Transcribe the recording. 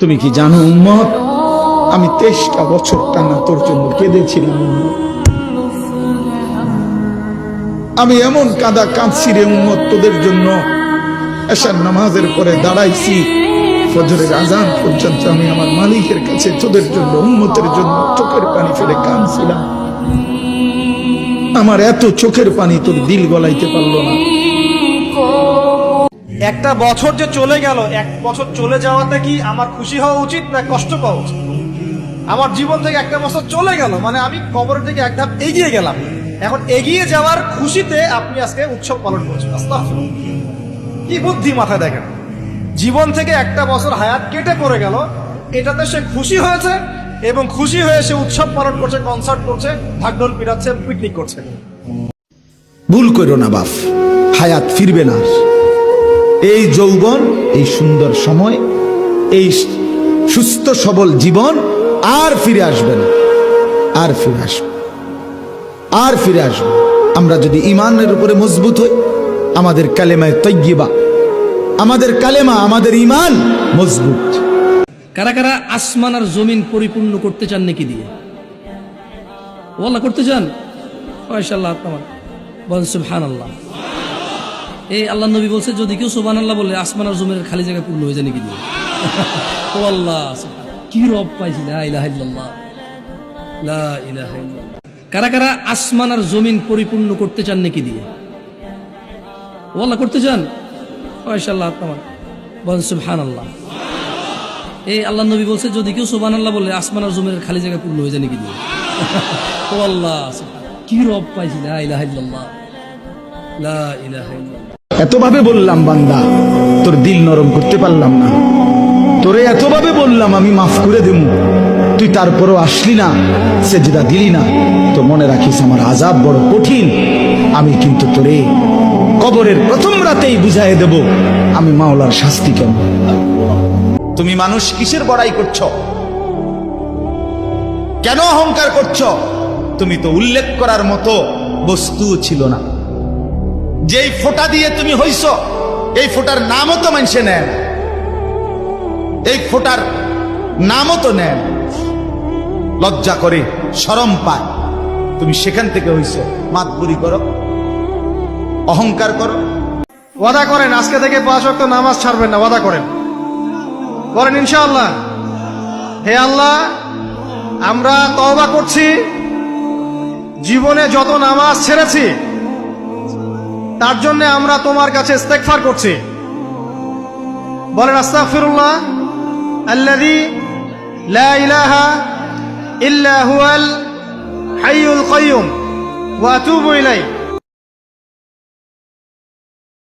তুমি কি জানো উম্মত, আমি 23টা বছর টানা তোর জন্য কেঁদেছিলাম উম্মত। আমি এমন কাঁদা কাঁদছি রে উম্মত তোদের জন্য। এশার নামাজের পরে দাঁড়াইছি, ফজরের আজান পর্যন্ত আমি আমার মালিকের কাছে তোদের জন্য, উম্মতের জন্য চোখের পানি ফেলে কাঁদছিলাম। আমার এত চোখের পানি তোর দিল গলাইতে পারলো না। একটা বছর যে চলে গেল, এক বছর চলে যাওয়াতে কি আমার খুশি হওয়া উচিত না কষ্ট পাওয়া উচিত? আমার জীবন থেকে একটা বছর চলে গেল মানে আমি কবরের দিকে এক ধাপ এগিয়ে গেলাম। এখন এগিয়ে যাওয়ার খুশিতে আপনি আজকে উৎসব পালন করছেন। আস্তাগফিরুল্লাহ, কি বুদ্ধি মাথায় দেখেন। জীবন থেকে একটা বছর হায়াত কেটে পড়ে গেল, এটাতে সে খুশি হয়েছে এবং খুশি হয়ে সে উৎসব পালন করছে, কনসার্ট করছে, ঢাকঢোল পিটাচ্ছে, পিকনিক করছে। ভুল করো না বাপ, হায়াত ফিরবে না। এই যৌবন, এই সুন্দর সময়, এই সুস্থ সবল জীবন আর ফিরে আসবে না, আর ফিরে আসবে, আর ফিরে আসবে। আমরা যদি ইমানের উপরে মজবুত হই, আমাদের কালেমায় তয়্যিবা, আমাদের কালেমা, আমাদের ইমান মজবুত। কারা কারা আসমান আর জমিন পরিপূর্ণ করতে চান নাকি দিয়ে? ওয়াল্লাহ করতে চান? মাশাআল্লাহ, তোমার বলেন সুবহানাল্লাহ। এই আল্লাহ নবী বলছে যদি কেউ সুবহানাল্লাহ বলে আসমান আর জমিনের খালি জায়গা পূর্ণ হয়ে যায় নাকি দিয়ে। ও আল্লাহ, কি রব পাইছি, লা ইলাহা ইল্লাল্লাহ, লা ইলাহা ইল্লাল্লাহ। কারা কারা আসমান আর জমিন পরিপূর্ণ করতে চান নাকি দিয়ে? ওয়াল্লাহ করতে চান? মাশাআল্লাহ, তোমার বলেন সুবহানাল্লাহ। এই আল্লাহ নবী বলছে যদি কেউ সুবহানাল্লাহ বলে আসমান আর জমিনের খালি জায়গা পূর্ণ হয়ে যায় নাকি দিয়ে। ও আল্লাহ, কি রব পাইছি, লা ইলাহা ইল্লাল্লাহ, লা ইলাহা ইল্লাল্লাহ। এতভাবে বললাম বান্দা, তোর দিল নরম করতে পারলাম না। তোরে এতভাবে বললাম আমি মাফ করে দেব, তুই তারপরও আসলি না, সেজদা দিলি না। তো মনে রাখিস আমার আযাব বড় কঠিন। আমি কিন্তু তোরে কবরের প্রথম রাতেই বুঝাই দেব আমি মাওলার শাস্তি কেন। তুমি মানুষ কিসের বড়াই করছো? কেন অহংকার করছো? তুমি তো উল্লেখ করার মতো বস্তু ছিল না। যেই ফোঁটা দিয়ে তুমি হইছ, এই ফোঁটার নামও তো মানুষে নেন, এই ফোঁটার নামও তো নেন। লজ্জা করে, শরম পায়। তুমি সেখান থেকে হইছ, মাতবুরি করো, অহংকার করো। ওয়াদা করেন আজকে থেকে 5 ওয়াক্ত নামাজ ছাড়বেন না, ওয়াদা করেন, করেন ইনশাআল্লাহ। হে আল্লাহ, আমরা তওবা করছি, জীবনে যত নামাজ ছেড়েছি তার জন্য আমরা তোমার কাছে ইস্তেগফার করছি। বলেন আস্তাগফিরুল্লাহ আল্লাযী লা ইলাহা ইল্লা হুয়াল হাইয়ুল কাইয়্যুম ওয়া আতুবু ইলাইহি।